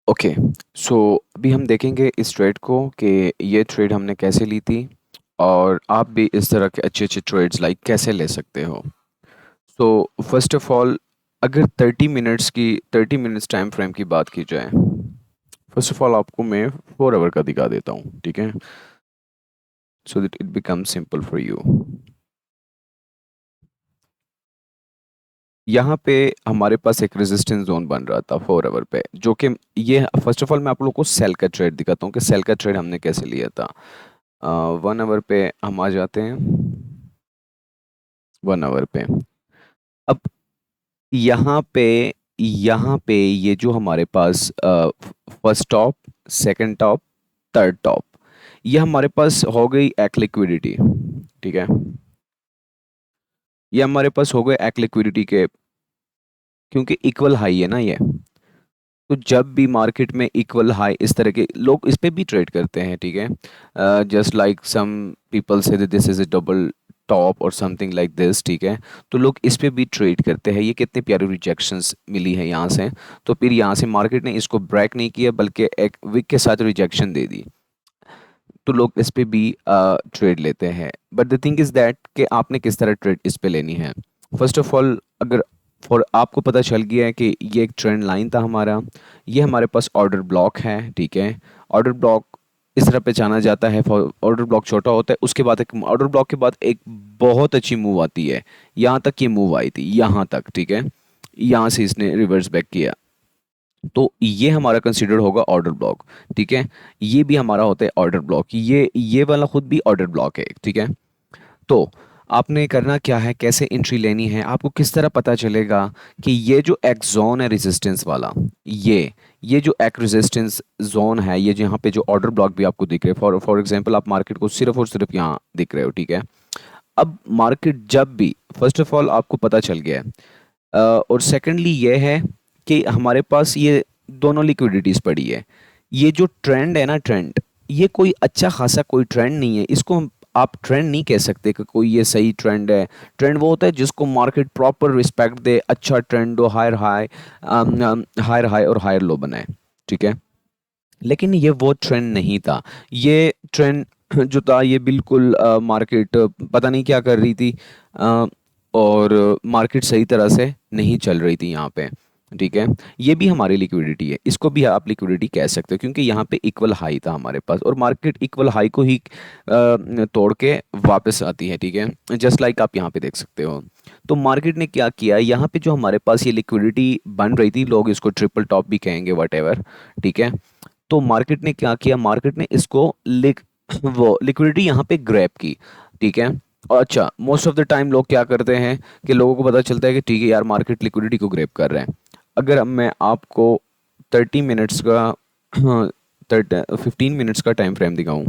Okay. सो अभी हम देखेंगे इस ट्रेड को कि ये ट्रेड हमने कैसे ली थी, और आप भी इस तरह के अच्छे अच्छे ट्रेड्स लाइक कैसे ले सकते हो। सो फर्स्ट ऑफ ऑल, अगर 30 मिनट्स टाइम फ्रेम की बात की जाए, फर्स्ट ऑफ ऑल आपको मैं 4 आवर का दिखा देता हूँ, ठीक है, so that it become simple for you. यहाँ पे हमारे पास एक रेजिस्टेंस जोन बन रहा था 4 आवर पे, जो कि ये फर्स्ट ऑफ ऑल मैं आप लोगों को सेल का ट्रेड दिखाता हूँ कि सेल का ट्रेड हमने कैसे लिया था। 1 आवर पे हम आ जाते हैं। 1 आवर पे अब यहाँ पे ये जो हमारे पास first top, second top, third top, ये हमारे पास हो गई एक लिक्विडिटी, ठीक है। ये हमारे पास हो गए एक लिक्विडिटी के, क्योंकि इक्वल हाई है ना ये। तो जब भी मार्केट में इक्वल हाई इस तरह के लोग इस पे भी ट्रेड करते हैं, ठीक है, जस्ट लाइक सम पीपल से this is a double top और समथिंग लाइक दिस, ठीक है। तो लोग इस पे भी ट्रेड करते हैं। ये कितने प्यारे रिजेक्शंस मिली है यहाँ से। तो फिर यहाँ से मार्केट ने इसको ब्रेक नहीं किया, बल्कि एक विक के साथ रिजेक्शन दे दी। तो लोग इस पे भी ट्रेड लेते हैं। But the thing is that कि आपने किस तरह ट्रेड इस पे लेनी है। फर्स्ट ऑफ ऑल, अगर फॉर आपको पता चल गया है कि ये एक ट्रेंड लाइन था हमारा, ये हमारे पास ऑर्डर ब्लॉक है, ठीक है। ऑर्डर ब्लॉक इस तरह पहचाना जाता है, ऑर्डर ब्लॉक छोटा होता है, उसके बाद एक ऑर्डर ब्लॉक के बाद एक बहुत अच्छी मूव आती है। यहाँ तक ये मूव आई थी, यहाँ तक, ठीक है। यहाँ से इसने रिवर्स बैक किया, तो ये हमारा कंसिडर होगा ऑर्डर ब्लॉक, ठीक है। ये भी हमारा होता है ऑर्डर ब्लॉक, ये वाला खुद भी ऑर्डर ब्लॉक है, ठीक है। तो आपने करना क्या है, कैसे एंट्री लेनी है, आपको किस तरह पता चलेगा कि ये जो एक जोन है रेजिस्टेंस वाला, ये जो एक रेजिस्टेंस जोन है, ये जो यहाँ पे जो ऑर्डर ब्लॉक भी आपको दिख रहे हैं, फॉर एग्जांपल आप मार्केट को सिर्फ और सिर्फ यहाँ दिख रहे हो, ठीक है। अब मार्केट जब भी, फर्स्ट ऑफ ऑल आपको पता चल गया है, और सेकेंडली ये है कि हमारे पास ये दोनों लिक्विडिटीज पड़ी है। ये जो ट्रेंड है ना, ट्रेंड, ये कोई अच्छा खासा कोई ट्रेंड नहीं है। इसको आप ट्रेंड नहीं कह सकते कि कोई ये सही ट्रेंड है। ट्रेंड वो होता है जिसको मार्केट प्रॉपर रिस्पेक्ट दे, अच्छा ट्रेंड हो, हायर हाई, हायर हाई और हायर लो बनाए, ठीक है। लेकिन ये वो ट्रेंड नहीं था। ये ट्रेंड जो था, ये बिल्कुल मार्केट पता नहीं क्या कर रही थी, अ, और मार्केट सही तरह से नहीं चल रही थी यहाँ पे, ठीक है। ये भी हमारी लिक्विडिटी है, इसको भी आप लिक्विडिटी कह सकते हो, क्योंकि यहाँ पे इक्वल हाई था हमारे पास, और मार्केट इक्वल हाई को ही तोड़ के वापस आती है, ठीक है, जस्ट लाइक आप यहाँ पे देख सकते हो। तो मार्केट ने क्या किया, यहाँ पे जो हमारे पास ये लिक्विडिटी बन रही थी, लोग इसको ट्रिपल टॉप भी कहेंगे, वट एवर, ठीक है। तो मार्केट ने क्या किया, मार्केट ने इसको वो लिक्विडिटी यहाँ पे ग्रैब की, ठीक है। और अच्छा, मोस्ट ऑफ द टाइम लोग क्या करते हैं कि लोगों को पता चलता है कि ठीक है यार, मार्केट लिक्विडिटी को ग्रैब कर रहा है। अगर अब मैं आपको 30 मिनट्स का 15 मिनट्स का टाइम फ्रेम दिखाऊं।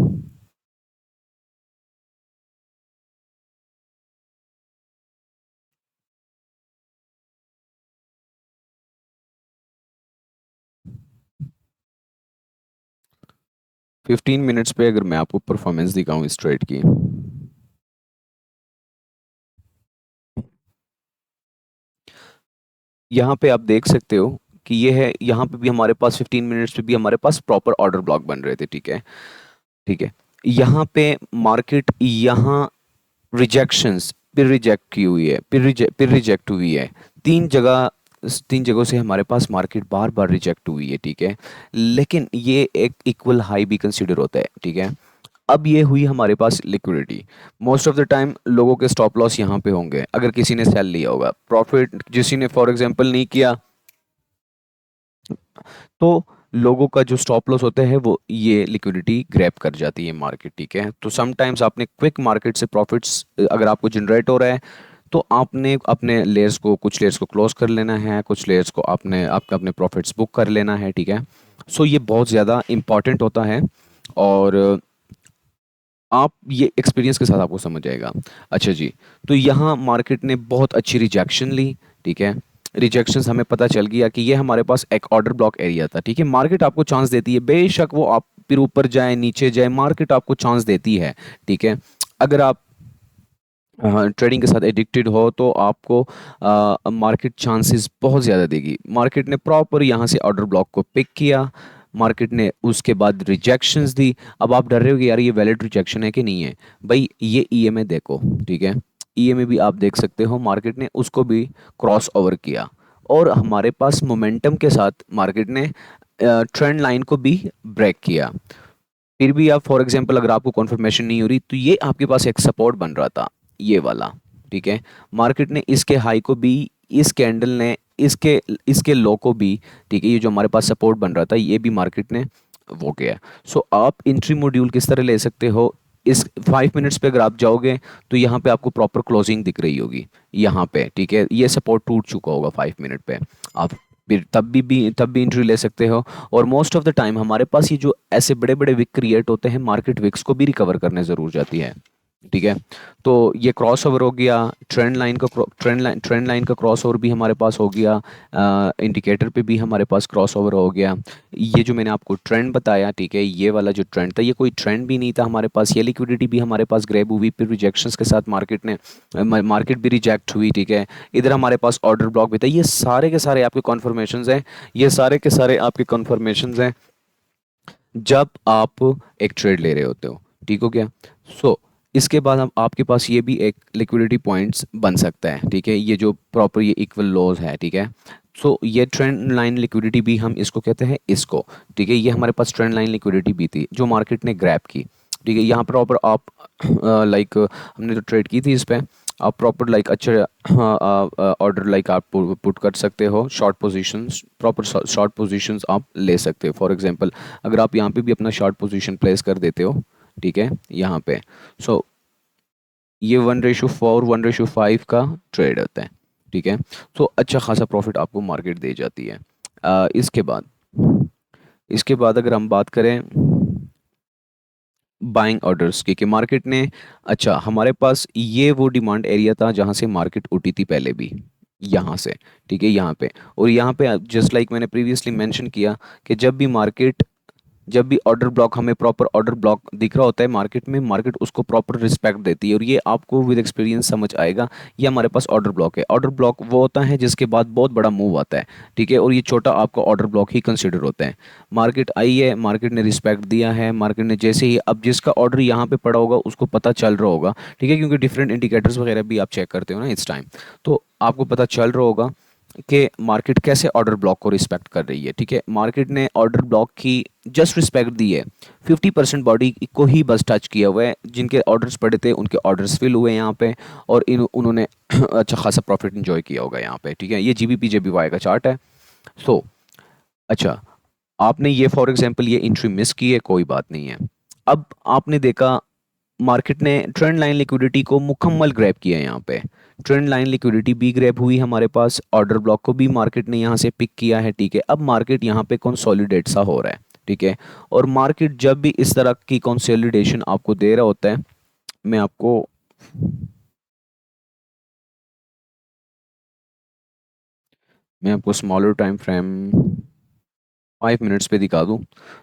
15 मिनट्स पे अगर मैं आपको परफॉर्मेंस दिखाऊं इस ट्रेड की, यहाँ पे आप देख सकते हो कि ये है, यहाँ पे भी हमारे पास 15 मिनट्स पे भी हमारे पास प्रॉपर ऑर्डर ब्लॉक बन रहे थे, ठीक है, ठीक है। यहाँ पे मार्केट यहाँ रिजेक्शंस, फिर रिजेक्ट की हुई है, फिर रिजेक्ट हुई है। तीन जगह, 3 जगहों से हमारे पास मार्केट बार बार रिजेक्ट हुई है, ठीक है। लेकिन ये एक इक्वल हाई भी कंसीडर होता है, ठीक है। अब ये हुई हमारे पास liquidity. Most of the time लोगों के स्टॉप लॉस यहाँ पे होंगे, अगर किसी ने सेल लिया होगा, प्रॉफिट किसी ने फॉर एग्जांपल नहीं किया, तो लोगों का जो स्टॉप लॉस होता है वो ये लिक्विडिटी ग्रैब कर जाती है मार्केट, ठीक है। तो समटाइम्स आपने क्विक मार्केट से प्रॉफिट्स अगर आपको जनरेट हो रहा है, तो आपने अपने लेयर्स को, कुछ लेयर्स को क्लोज कर लेना है, कुछ लेयर्स को आपने आपका अपने प्रॉफिट्स बुक कर लेना है, ठीक है। सो ये बहुत ज़्यादा इंपॉर्टेंट होता है, और आप ये एक्सपीरियंस के साथ आपको समझ आएगा। अच्छा जी, तो यहाँ मार्केट ने बहुत अच्छी रिजेक्शन ली, ठीक है। रिजेक्शंस हमें पता चल गया कि ये हमारे पास एक ऑर्डर ब्लॉक एरिया था, ठीक है। मार्केट आपको चांस देती है, बेशक वो आप फिर ऊपर जाए नीचे जाए, मार्केट आपको चांस देती है, ठीक है। अगर आप ट्रेडिंग के साथ एडिक्टेड हो तो आपको मार्केट चांसेस बहुत ज़्यादा देगी। मार्केट ने प्रॉपर यहाँ से ऑर्डर ब्लॉक को पिक किया, मार्केट ने उसके बाद रिजेक्शंस दी। अब आप डर रहे हो कि यार ये वैलिड रिजेक्शन है कि नहीं है। भाई ये ईएमए देखो, ठीक है, ईएमए भी आप देख सकते हो, मार्केट ने उसको भी क्रॉस ओवर किया और हमारे पास मोमेंटम के साथ मार्केट ने ट्रेंड लाइन को भी ब्रेक किया। फिर भी आप फॉर एग्जांपल अगर आपको कन्फर्मेशन नहीं हो रही तो ये आपके पास एक सपोर्ट बन रहा था, ये वाला, ठीक है। मार्केट ने इसके हाई को भी, इस कैंडल ने इसके इसके लो को भी, ठीक है, ये जो हमारे पास सपोर्ट बन रहा था ये भी मार्केट ने वो किया। सो आप इंट्री मॉड्यूल किस तरह ले सकते हो, इस 5 मिनट्स पे अगर आप जाओगे तो यहाँ पे आपको प्रॉपर क्लोजिंग दिख रही होगी यहाँ पे, ठीक है, ये सपोर्ट टूट चुका होगा 5 मिनट पे। आप फिर तब भी एंट्री ले सकते हो। और मोस्ट ऑफ द टाइम हमारे पास ये जो ऐसे बड़े बड़े विक क्रिएट होते हैं, मार्केट विक्स को भी रिकवर करने ज़रूर जाती है, ठीक है। तो ये क्रॉस ओवर हो गया, ट्रेंड लाइन का क्रॉस ओवर भी हमारे पास हो गया, इंडिकेटर पे भी हमारे पास क्रॉस ओवर हो गया। ये जो मैंने आपको ट्रेंड बताया, ठीक है, ये वाला जो ट्रेंड था ये कोई ट्रेंड भी नहीं था हमारे पास, ये लिक्विडिटी भी हमारे पास ग्रैब हुई, फिर रिजेक्शंस के साथ मार्केट भी रिजेक्ट हुई, ठीक है। इधर हमारे पास ऑर्डर ब्लॉक भी था। ये सारे के सारे आपके कन्फर्मेशंस हैं, ये सारे के सारे आपके कन्फर्मेशंस हैं जब आप एक ट्रेड ले रहे होते हो, ठीक हो गया। सो इसके बाद हम आपके पास ये भी एक लिक्विडिटी पॉइंट्स बन सकता है, ठीक है, ये जो प्रॉपर ये इक्वल लॉज है, ठीक है। सो ये ट्रेंड लाइन लिक्विडिटी भी हम इसको कहते हैं, इसको, ठीक है, ये हमारे पास ट्रेंड लाइन लिक्विडिटी भी थी जो मार्केट ने ग्रैब की, ठीक है। यहाँ प्रॉपर आप लाइक हमने तो ट्रेड की थी इस पर, आप प्रॉपर लाइक अच्छा ऑर्डर लाइक आप पुट कर सकते हो, short positions, proper short positions आप ले सकते हो। फॉर एग्जांपल अगर आप यहाँ पे भी अपना शॉर्ट पोजीशन प्लेस कर देते हो, ठीक है, यहाँ पे, सो ये 1:4 1:5 का ट्रेड होता है, ठीक है। तो अच्छा खासा प्रॉफिट आपको मार्केट दे जाती है। इसके बाद अगर हम बात करें बाइंग ऑर्डर्स की, कि मार्केट ने, अच्छा हमारे पास ये वो डिमांड एरिया था जहां से मार्केट उठी थी पहले भी, यहाँ से, ठीक है, यहाँ पे। और यहाँ पे जस्ट लाइक मैंने प्रीवियसली मेंशन किया कि जब भी ऑर्डर ब्लॉक हमें प्रॉपर ऑर्डर ब्लॉक दिख रहा होता है मार्केट में, मार्केट उसको प्रॉपर रिस्पेक्ट देती है और ये आपको विद एक्सपीरियंस समझ आएगा। ये हमारे पास ऑर्डर ब्लॉक है। ऑर्डर ब्लॉक वो होता है जिसके बाद बहुत बड़ा मूव आता है, ठीक है, और ये छोटा आपका ऑर्डर ब्लॉक ही कंसिडर होता है। मार्केट आई है, मार्केट ने रिस्पेक्ट दिया है, मार्केट ने जैसे ही, अब जिसका ऑर्डर यहाँ पे पड़ा होगा उसको पता चल रहा होगा, ठीक है, क्योंकि डिफरेंट इंडिकेटर्स वगैरह भी आप चेक करते हो ना इस टाइम, तो आपको पता चल रहा होगा कि मार्केट कैसे ऑर्डर ब्लॉक को रिस्पेक्ट कर रही है, ठीक है। मार्केट ने ऑर्डर ब्लॉक की जस्ट रिस्पेक्ट दी है, 50% बॉडी को ही बस टच किया हुआ है, जिनके ऑर्डर्स पड़े थे उनके ऑर्डर्स फिल हुए यहाँ पे, और उन्होंने अच्छा खासा प्रॉफिट इंजॉय किया होगा यहाँ पे, ठीक है। ये जीबीपी जेबीवाई का चार्ट है। सो अच्छा, आपने ये फॉर एग्जांपल ये एंट्री मिस की है, कोई बात नहीं है। अब आपने देखा मार्केट ने ट्रेंड लाइन लिक्विडिटी को मुकम्मल ग्रैब किया, यहाँ पे ट्रेंड लाइन लिक्विडिटी भी ग्रैब हुई हमारे पास, ऑर्डर ब्लॉक को भी मार्केट ने यहाँ से पिक किया है, ठीक है। अब मार्केट यहाँ पे कंसोलिडेट सा हो रहा है, ठीक है। और मार्केट जब भी इस तरह की कंसोलिडेशन आपको दे रहा होता है, मैं आपको मैं आपको स्मॉलर टाइम फ्रेम 5 मिनट्स पे दिखा दूं,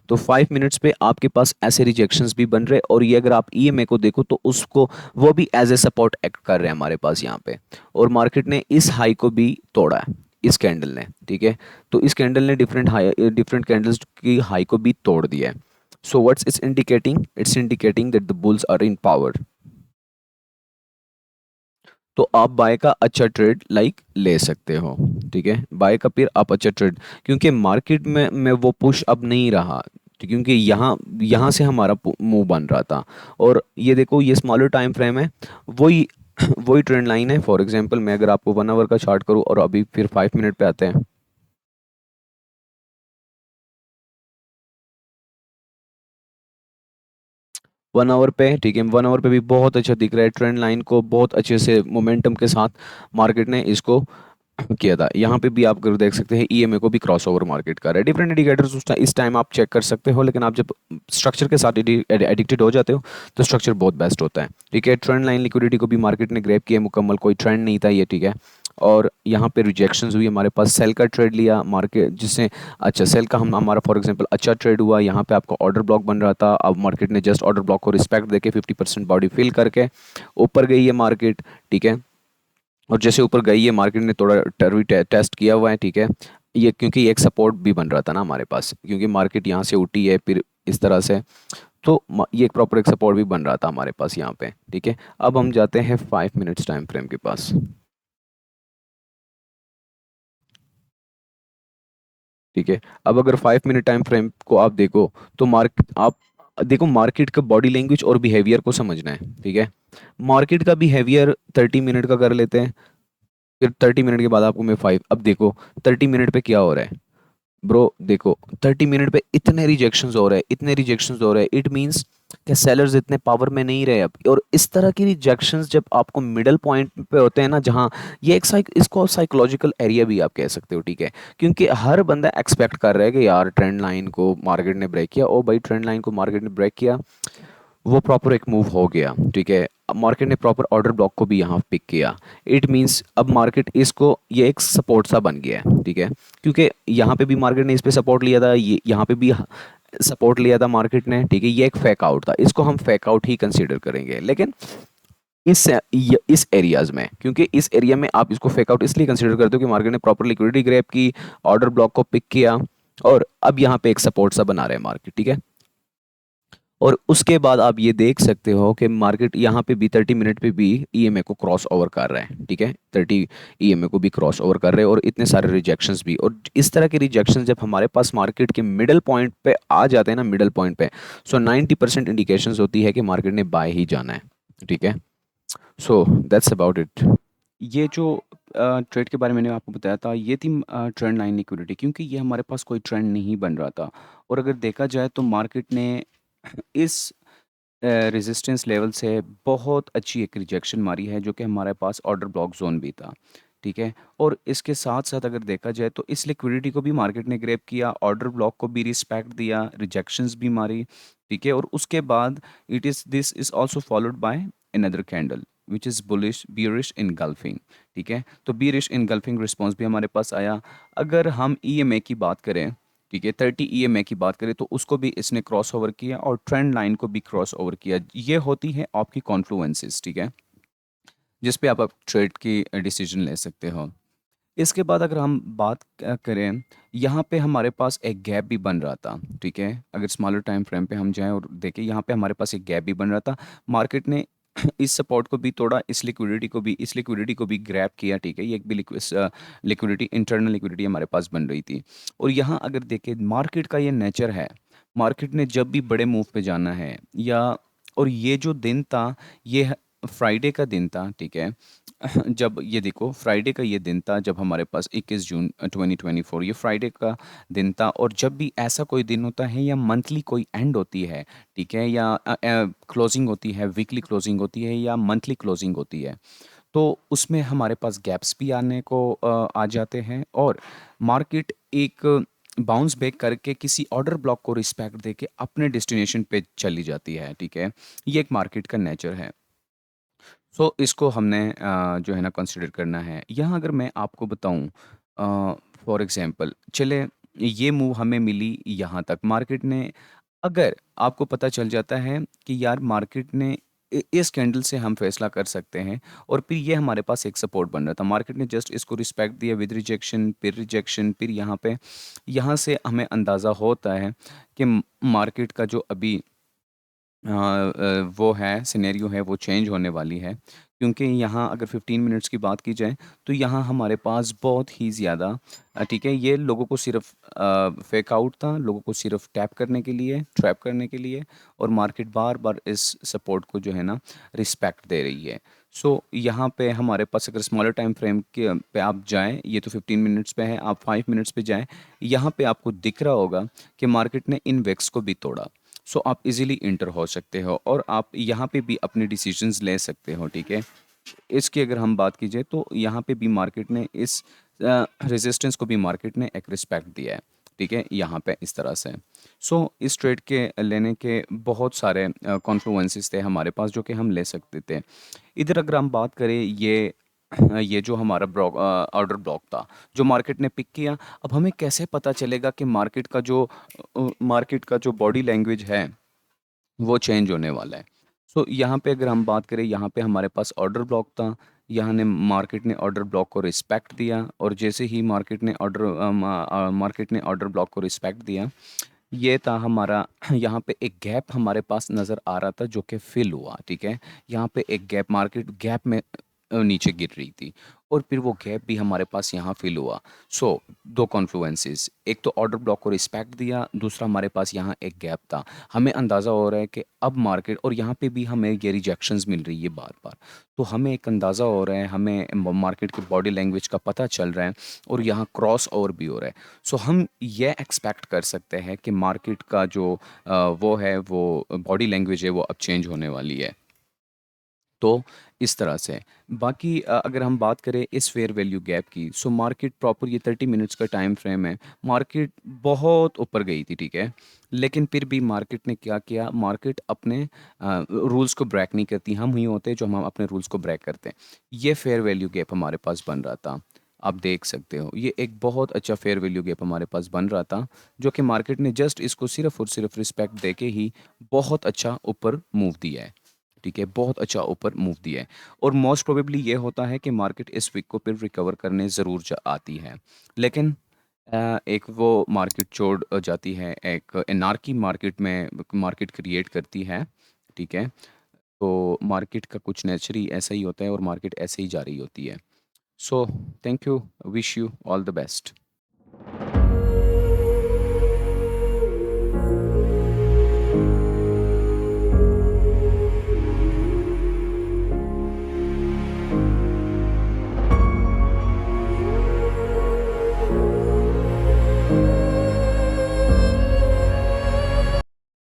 तो 5 मिनट्स पे आपके पास ऐसे रिजेक्शंस भी बन रहे, और ये अगर आप ईएमए को देखो तो उसको, वो भी एज ए सपोर्ट एक्ट कर रहे हैं हमारे पास यहाँ पे। और मार्केट ने इस हाई को भी तोड़ा है, इस कैंडल ने, ठीक है। तो इस कैंडल ने डिफरेंट कैंडल्स की हाई को भी तोड़ दिया है। So what's it's indicating that the bulls are in power. तो आप बाय का अच्छा ट्रेड लाइक ले सकते हो, ठीक है, बाय का फिर आप अच्छा ट्रेड, क्योंकि मार्केट में वो पुश अब नहीं रहा, क्योंकि यहाँ यहाँ से हमारा मूव बन रहा था। और ये देखो ये स्मॉलर टाइम फ्रेम है, वही वही ट्रेंड लाइन है। फॉर एग्जांपल मैं अगर आपको 1 आवर का चार्ट करूँ और अभी फिर 5 मिनट पे आते हैं, 1 आवर पे, ठीक है, 1 आवर पे भी बहुत अच्छा दिख रहा है, ट्रेंड लाइन को बहुत अच्छे से मोमेंटम के साथ मार्केट ने इसको किया था। यहाँ पे भी आप अगर देख सकते हैं ईएमए को भी क्रॉस ओवर मार्केट कर रहा है। डिफरेंट इंडिकेटर्स इस टाइम आप चेक कर सकते हो, लेकिन आप जब स्ट्रक्चर के साथ एडिक्टेड हो जाते हो तो स्ट्रक्चर बहुत बेस्ट होता है, ठीक है। ट्रेंड लाइन लिक्विडिटी को भी मार्केट ने ग्रैब किया मुकम्मल, कोई ट्रेंड नहीं था ये, ठीक है। और यहाँ पे रिजेक्शंस हुई हमारे पास, सेल का ट्रेड लिया मार्केट जिससे, अच्छा सेल का हम हमारा फॉर एग्जांपल अच्छा ट्रेड हुआ, यहाँ पे आपका ऑर्डर ब्लॉक बन रहा था, अब मार्केट ने जस्ट ऑर्डर ब्लॉक को रिस्पेक्ट देके 50% बॉडी फिल करके ऊपर गई है मार्केट, ठीक है। और जैसे ऊपर गई है मार्केट ने थोड़ा टर्वी टेस्ट किया हुआ है, ठीक है। ये क्योंकि ये एक सपोर्ट भी बन रहा था ना हमारे पास, क्योंकि मार्केट यहाँ से उठी है फिर इस तरह से, तो ये एक प्रॉपर एक सपोर्ट भी बन रहा था हमारे पास यहाँ पे, ठीक है। अब हम जाते हैं 5 मिनट्स टाइम फ्रेम के पास, ठीक है। अब अगर 5 मिनट टाइम फ्रेम को आप देखो, तो आप देखो मार्केट का बॉडी लैंग्वेज और बिहेवियर को समझना है, ठीक है। मार्केट का बिहेवियर 30 मिनट का कर लेते हैं, फिर 30 मिनट के बाद आपको मैं 5, अब देखो 30 मिनट पे क्या हो रहा है ब्रो, देखो 30 मिनट पे इतने रिजेक्शंस हो रहे हैं, इतने रिजेक्शंस हो रहे हैं, इट मींस कि सेलर्स इतने पावर में नहीं रहे अब। और इस तरह की रिजेक्शंस जब आपको मिडल पॉइंट पे होते हैं ना, जहां ये एक इसको साइकोलॉजिकल एरिया भी आप कह सकते हो, ठीक है। क्योंकि हर बंदा एक्सपेक्ट कर रहा है कि यार ट्रेंड लाइन को मार्केट ने ब्रेक किया, ओ भाई ट्रेंड लाइन को मार्केट ने ब्रेक किया, वो प्रॉपर एक मूव हो गया, ठीक है। मार्केट ने प्रॉपर ऑर्डर ब्लॉक को भी यहाँ पिक किया, इट मींस अब मार्केट इसको ये एक सपोर्ट सा बन गया है, ठीक है। क्योंकि यहाँ पे भी मार्केट ने इस पे सपोर्ट लिया था, ये यहाँ पे भी सपोर्ट लिया था मार्केट ने, ठीक है। ये एक फेक आउट था, इसको हम फेक आउट ही कंसीडर करेंगे, लेकिन इस एरियाज में, क्योंकि इस एरिया में आप इसको फेक आउट इसलिए कंसीडर करते हो कि मार्केट ने प्रॉपर लिक्विडिटी ग्रैब की, ऑर्डर ब्लॉक को पिक किया, और अब यहाँ पे एक सपोर्ट सा बना रहे हैं मार्केट, ठीक है। और उसके बाद आप ये देख सकते हो कि मार्केट यहाँ पे भी 30 मिनट पे भी ईएमए को क्रॉस ओवर कर रहा है, ठीक है। 30 ईएमए को भी क्रॉस ओवर कर रहे हैं, और इतने सारे रिजेक्शंस भी, और इस तरह के रिजेक्शंस जब हमारे पास मार्केट के मिडल पॉइंट पे आ जाते हैं ना, मिडल पॉइंट पे, सो 90% इंडिकेशंस होती है कि मार्केट ने बाय ही जाना है, ठीक है। So that's about it. ये जो ट्रेड के बारे में मैंने आपको बताया था, ये थी ट्रेंड लाइन लिक्विडिटी, क्योंकि ये हमारे पास कोई ट्रेंड नहीं बन रहा था। और अगर देखा जाए तो मार्केट ने इस रेजिस्टेंस लेवल से बहुत अच्छी एक रिजेक्शन मारी है, जो कि हमारे पास ऑर्डर ब्लॉक जोन भी था, ठीक है। और इसके साथ साथ अगर देखा जाए तो इस लिक्विडिटी को भी मार्केट ने ग्रैब किया, ऑर्डर ब्लॉक को भी रिस्पेक्ट दिया, रिजेक्शंस भी मारी, ठीक है। और उसके बाद this is also followed by another candle which is bullish bearish engulfing, ठीक है। तो बियरिश इनगल्फिंग रिस्पॉन्स भी हमारे पास आया। अगर हम ईएमए की बात करें, ठीक है, 30 ईएमए की बात करें, तो उसको भी इसने क्रॉस ओवर किया और ट्रेंड लाइन को भी क्रॉस ओवर किया। ये होती है आपकी कॉन्फ्लुएंसेस, ठीक है, जिस पे आप ट्रेड की डिसीजन ले सकते हो। इसके बाद अगर हम बात करें, यहाँ पे हमारे पास एक गैप भी बन रहा था, ठीक है। अगर स्मॉलर टाइम फ्रेम पे हम जाएं और देखें, यहाँ पे हमारे पास एक गैप भी बन रहा था। मार्केट ने इस सपोर्ट को भी तोड़ा, इस लिक्विडिटी को भी ग्रैब किया, ठीक है। ये एक भी लिक्विडिटी, इंटरनल लिक्विडिटी हमारे पास बन रही थी। और यहाँ अगर देखें, मार्केट का ये नेचर है, मार्केट ने जब भी बड़े मूव पे जाना है, या और ये जो दिन था, ये फ्राइडे का दिन था, ठीक है। जब ये देखो, फ्राइडे का ये दिन था जब हमारे पास 21 जून 2024, ये फ्राइडे का दिन था। और जब भी ऐसा कोई दिन होता है, या मंथली कोई एंड होती है, ठीक है, या क्लोजिंग होती है, वीकली क्लोजिंग होती है, या मंथली क्लोजिंग होती है, तो उसमें हमारे पास गैप्स भी आने को आ जाते हैं, और मार्केट एक बाउंस बैक करके किसी ऑर्डर ब्लॉक को रिस्पेक्ट देके अपने डेस्टिनेशन पे चली जाती है, ठीक है। ये एक मार्केट का नेचर है। सो इसको हमने जो है ना कंसिडर करना है। यहाँ अगर मैं आपको बताऊँ, फॉर एग्जांपल चले, ये मूव हमें मिली यहाँ तक, मार्केट ने, अगर आपको पता चल जाता है कि यार मार्केट ने इस कैंडल से हम फैसला कर सकते हैं, और फिर ये हमारे पास एक सपोर्ट बन रहा था, मार्केट ने जस्ट इसको रिस्पेक्ट दिया विद रिजेक्शन, फिर रिजेक्शन, फिर यहाँ पे, यहाँ से हमें अंदाज़ा होता है कि मार्केट का जो अभी वो है सिनेरियो है, वो चेंज होने वाली है। क्योंकि यहाँ अगर 15 मिनट्स की बात की जाए, तो यहाँ हमारे पास बहुत ही ज़्यादा ठीक है, ये लोगों को सिर्फ फेक आउट था, लोगों को सिर्फ टैप करने के लिए, ट्रैप करने के लिए, और मार्केट बार बार इस सपोर्ट को जो है ना रिस्पेक्ट दे रही है। सो यहाँ पे हमारे पास अगर स्मॉलर टाइम फ्रेम के पे आप जाएं, ये तो 15 मिनट्स पे है, आप 5 मिनट्स पे जाएं, यहाँ पे आपको दिख रहा होगा कि मार्केट ने इन वेक्स को भी तोड़ा। सो आप इजीली इंटर हो सकते हो, और आप यहाँ पे भी अपने डिसीजंस ले सकते हो, ठीक है। इसकी अगर हम बात कीजिए, तो यहाँ पे भी मार्केट ने इस रेजिस्टेंस को भी मार्केट ने एक रिस्पेक्ट दिया है, ठीक है, यहाँ पे इस तरह से। सो इस ट्रेड के लेने के बहुत सारे कॉन्फ्लुएंसेस थे हमारे पास, जो कि हम ले सकते थे। इधर अगर हम बात करें, ये ये जो हमारा ऑर्डर ब्लॉक था, जो मार्केट ने पिक किया, अब हमें कैसे पता चलेगा कि मार्केट का जो बॉडी लैंग्वेज है वो चेंज होने वाला है। सो यहाँ पे अगर हम बात करें, यहाँ पे हमारे पास ऑर्डर ब्लॉक था, यहाँ ने मार्केट ने ऑर्डर ब्लॉक को रिस्पेक्ट दिया, और जैसे ही मार्केट ने ऑर्डर ब्लॉक को रिस्पेक्ट दिया, ये था हमारा यहाँ पे एक गैप हमारे पास नज़र आ रहा था जो कि फिल हुआ, ठीक है। यहाँ पे एक गैप, मार्केट गैप में नीचे गिर रही थी, और फिर वो गैप भी हमारे पास यहाँ फिल हुआ। सो दो कॉन्फ्लुएंसेस, एक तो ऑर्डर ब्लॉक को रिस्पेक्ट दिया, दूसरा हमारे पास यहाँ एक गैप था। हमें अंदाज़ा हो रहा है कि अब मार्केट, और यहाँ पे भी हमें ये रिजेक्शंस मिल रही है बार बार, तो हमें एक अंदाज़ा हो रहा है, हमें मार्केट की बॉडी लैंग्वेज का पता चल रहा है, और यहाँ क्रॉस ओवर भी हो रहा है। सो हम ये एक्सपेक्ट कर सकते हैं कि मार्केट का जो वो बॉडी लैंग्वेज है वो अब चेंज होने वाली है। तो इस तरह से बाकी अगर हम बात करें इस फेयर वैल्यू गैप की, सो मार्केट प्रॉपर, ये 30 मिनट्स का टाइम फ्रेम है, मार्केट बहुत ऊपर गई थी, ठीक है। लेकिन फिर भी मार्केट ने क्या किया, मार्केट अपने रूल्स को ब्रेक नहीं करती, हम ही होते हैं जो हम अपने रूल्स को ब्रेक करते हैं। ये फेयर वैल्यू गैप हमारे पास बन रहा था, आप देख सकते हो, ये एक बहुत अच्छा फेयर वैल्यू गैप हमारे पास बन रहा था, जो कि मार्केट ने जस्ट इसको सिर्फ और सिर्फ रिस्पेक्ट देके ही बहुत अच्छा ऊपर मूव दिया है, ठीक है, बहुत अच्छा ऊपर मूव दिया है। और मोस्ट प्रोबेबली ये होता है कि मार्केट इस वीक को फिर रिकवर करने ज़रूर आती है, लेकिन एक वो मार्केट छोड़ जाती है, एक एनार्की मार्केट में मार्केट क्रिएट करती है, ठीक है। तो मार्केट का कुछ नेचर ही ऐसा ही होता है, और मार्केट ऐसे ही जा रही होती है। So thank you, wish you all the best.